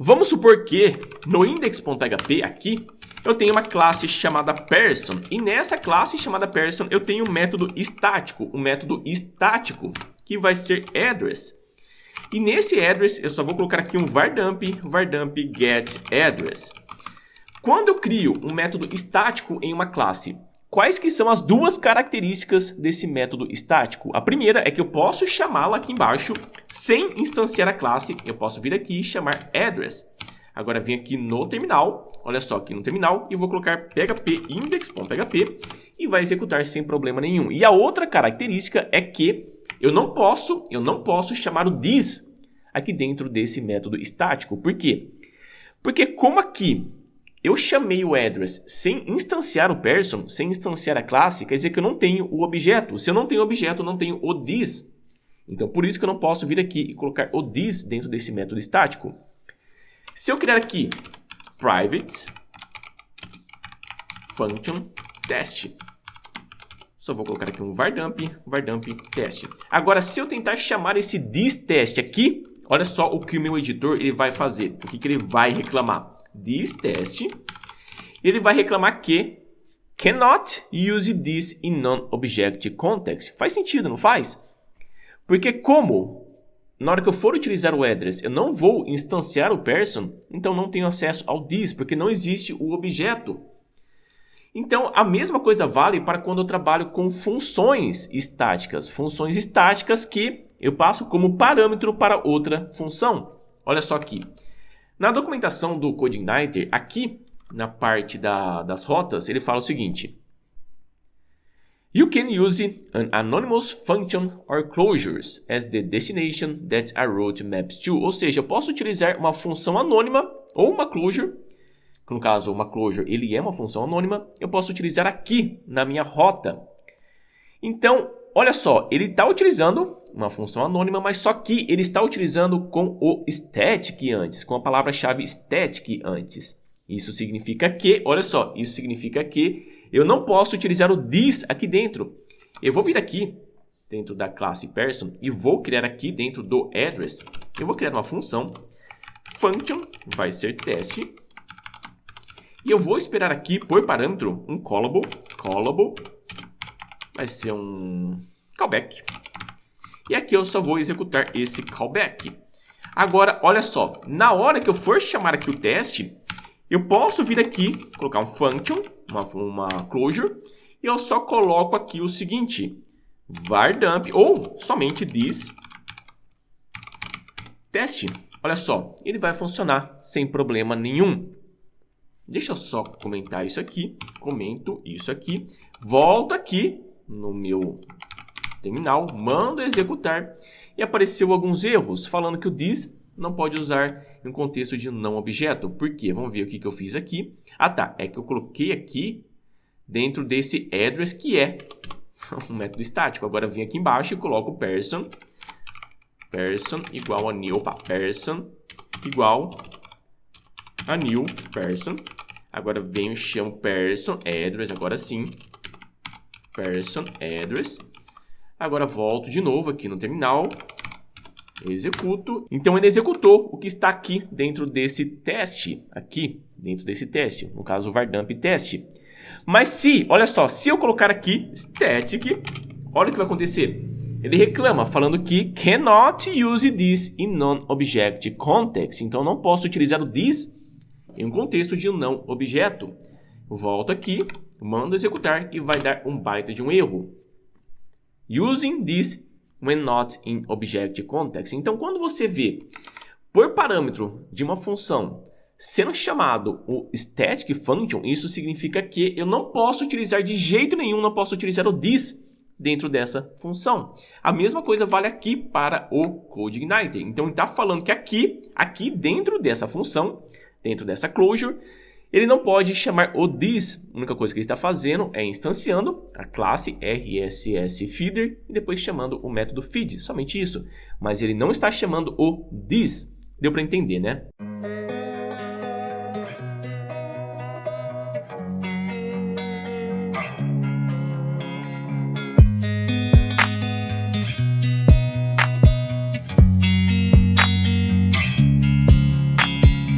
Vamos supor que no index.php aqui eu tenho uma classe chamada person e nessa classe chamada person eu tenho um método estático, que vai ser address. E nesse address eu só vou colocar aqui um vardamp getAddress. Quando eu crio um método estático em uma classe, quais que são as duas características desse método estático? A primeira é que eu posso chamá-la aqui embaixo sem instanciar a classe. Eu posso vir aqui e chamar address. Agora vem aqui no terminal, olha só aqui no terminal, e vou colocar php index.php e vai executar sem problema nenhum. E a outra característica é que eu não posso chamar o this aqui dentro desse método estático. Por quê? Porque como aqui eu chamei o address sem instanciar o person, sem instanciar a classe, quer dizer que eu não tenho o objeto. Se eu não tenho o objeto, eu não tenho o this. Então, por isso que eu não posso vir aqui e colocar o this dentro desse método estático. Se eu criar aqui private function test, só vou colocar aqui um vardamp test. Agora, se eu tentar chamar esse this test aqui, olha só o que o meu editor ele vai fazer. O que ele vai reclamar? This test, ele vai reclamar que cannot use this in non-object context. Faz sentido, não faz? Porque como na hora que eu for utilizar o address eu não vou instanciar o person, então não tenho acesso ao this, porque não existe o objeto. Então a mesma coisa vale para quando eu trabalho com funções estáticas que eu passo como parâmetro para outra função. Olha só aqui. Na documentação do CodeIgniter, aqui na parte das rotas, ele fala o seguinte: You can use an anonymous function or closures as the destination that a route maps to. Ou seja, eu posso utilizar uma função anônima ou uma closure. No caso, uma closure ele é uma função anônima. Eu posso utilizar aqui na minha rota. Então, olha só, ele está utilizando uma função anônima, mas só que ele está utilizando com o static antes, com a palavra-chave static antes. Isso significa que, olha só, isso significa que eu não posso utilizar o this aqui dentro. Eu vou vir aqui dentro da classe person e vou criar aqui dentro do address, eu vou criar uma função, function, vai ser teste, e eu vou esperar aqui por parâmetro um callable, vai ser um callback. E aqui eu só vou executar esse callback. Agora, olha só, na hora que eu for chamar aqui o teste, eu posso vir aqui, colocar um function, uma closure, e eu só coloco aqui o seguinte, vardamp, ou somente this teste. Olha só, ele vai funcionar sem problema nenhum. Deixa eu só comentar isso aqui, comento isso aqui, volto aqui no meu terminal, mando executar e apareceu alguns erros falando que o this não pode usar em um contexto de não objeto. Por quê? Vamos ver o que eu fiz aqui. Ah tá, é que eu coloquei aqui dentro desse address que é um método estático. Agora eu vim aqui embaixo e coloco person igual a new, person igual a new person. Agora venho e chamo person address, agora sim, person address. Agora volto de novo aqui no terminal, executo. Então ele executou o que está aqui dentro desse teste, no caso o vardamp teste. Mas olha só, se eu colocar aqui static, olha o que vai acontecer. Ele reclama falando que cannot use this in non-object context. Então eu não posso utilizar o this em um contexto de não objeto. Volto aqui, mando executar e vai dar um baita de um erro. Using this when not in object context. Então, quando você vê por parâmetro de uma função sendo chamado o static function, isso significa que eu não posso utilizar de jeito nenhum, não posso utilizar o this dentro dessa função. A mesma coisa vale aqui para o CodeIgniter. Então, ele está falando que aqui dentro dessa função, dentro dessa closure, ele não pode chamar o this. A única coisa que ele está fazendo é instanciando a classe RSSFeeder e depois chamando o método feed. Somente isso. Mas ele não está chamando o this. Deu para entender, né?